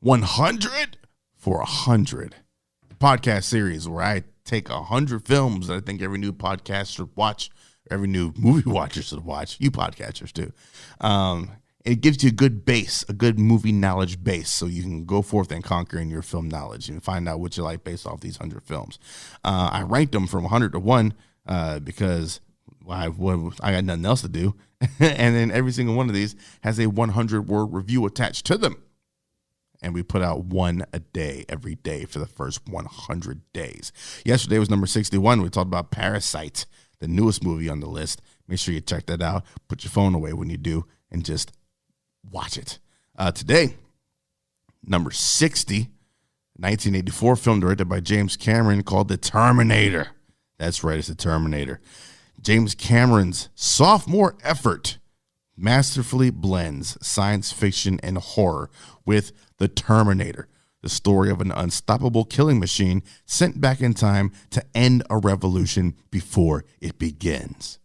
100 for 100, the podcast series where I take 100 films that I think every new podcast should watch, every new movie watcher should watch, you podcasters too. It gives you a good base, a good movie knowledge base, so you can go forth and conquer in your film knowledge and find out what you like based off these 100 films. I ranked them from 100 to 1 because I got nothing else to do. And then every single one of these has a 100-word review attached to them. And we put out one a day, every day for the first 100 days. Yesterday was number 61. We talked about Parasite, the newest movie on the list. Make sure you check that out. Put your phone away when you do and just watch it. Today, number 60, 1984 film directed by James Cameron called The Terminator. That's right, it's The Terminator. James Cameron's sophomore effort masterfully blends science fiction and horror with The Terminator, the story of an unstoppable killing machine sent back in time to end a revolution before it begins.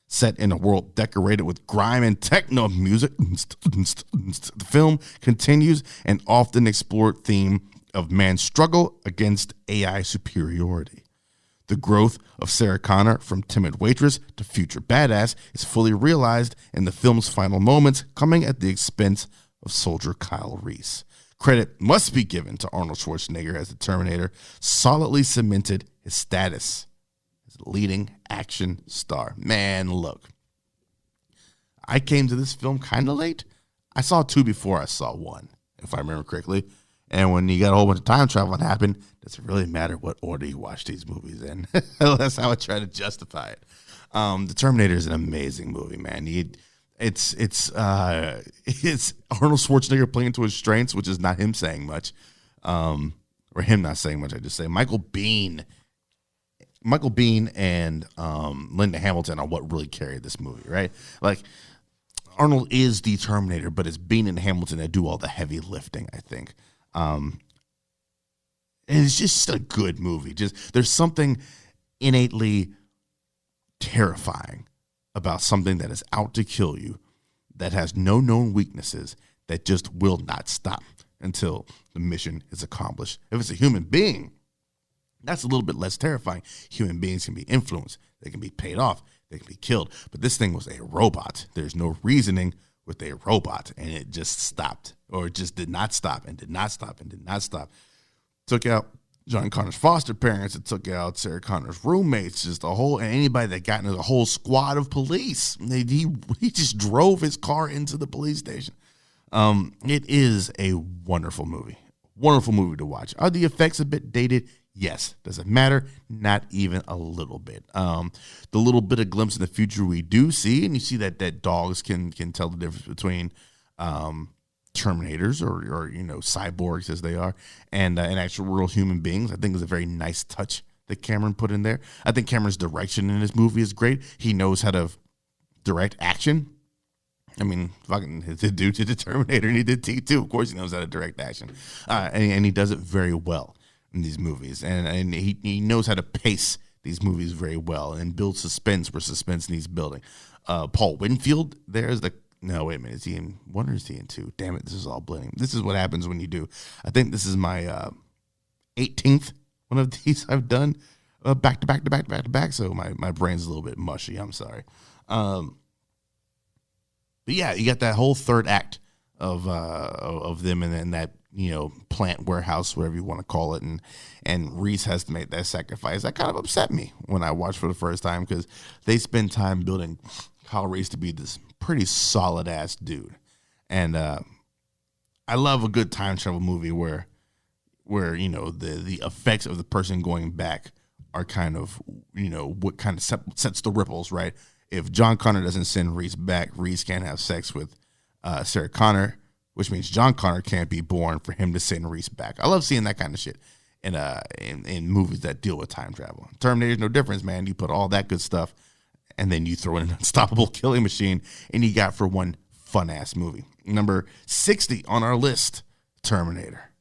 Set in a world decorated with grime and techno music, the film continues an often explored theme of man's struggle against AI superiority. The growth of Sarah Connor from timid waitress to future badass is fully realized in the film's final moments, coming at the expense of soldier Kyle Reese. Credit must be given to Arnold Schwarzenegger as the Terminator solidly cemented his status as a leading action star. Man, look, I came to this film kind of late. I saw 2 before I saw 1, if I remember correctly. And when you got a whole bunch of time travel that happened, does it really matter what order you watch these movies in? That's how I try to justify it. The Terminator is an amazing movie, man. It's Arnold Schwarzenegger playing to his strengths, which is not him saying much, or him not saying much. I just say Michael Biehn and Linda Hamilton are what really carried this movie, right? Like Arnold is the Terminator, but it's Biehn and Hamilton that do all the heavy lifting, I think. And it's just a good movie. Just there's something innately terrifying about something that is out to kill you, that has no known weaknesses, that just will not stop until the mission is accomplished. If it's a human being, that's a little bit less terrifying. Human beings can be influenced. They can be paid off. They can be killed. But this thing was a robot. There's no reasoning with a robot, and it just stopped, or it just did not stop and did not stop and did not stop. Took out John Connor's foster parents. It took out Sarah Connor's roommates, just and anybody that got into the whole squad of police. He just drove his car into the police station. It is a wonderful movie to watch. Are the effects a bit dated? Yes. Does it matter? Not even a little bit. The little bit of glimpse in the future we do see, and you see that dogs can tell the difference between Terminators or cyborgs as they are, and actual real human beings. I think is a very nice touch that Cameron put in there. I think Cameron's direction in this movie is great. He knows how to direct action. I mean, fucking the dude did the Terminator and he did T2. Of course he knows how to direct action. And he does it very well in these movies. And he knows how to pace these movies very well and build suspense where suspense needs building. Paul Winfield, no, wait a minute. Is he in 1 or is he in 2? Damn it, this is all blending. This is what happens when you do. I think this is my 18th one of these I've done back to back. So my brain's a little bit mushy. I'm sorry. But yeah, you got that whole third act of them and then that plant warehouse, whatever you want to call it, and Reese has to make that sacrifice. That kind of upset me when I watched for the first time because they spend time building Kyle Reese to be this pretty solid ass dude, and I love a good time travel movie where the effects of the person going back are kind of what kind of sets the ripples, right? If John Connor doesn't send Reese back, Reese can't have sex with Sarah Connor, which means John Connor can't be born for him to send Reese back. I love seeing that kind of shit in movies that deal with time travel. Terminator's no difference, man. You put all that good stuff, and then you throw in an unstoppable killing machine, and you got for one fun-ass movie. Number 60 on our list, Terminator.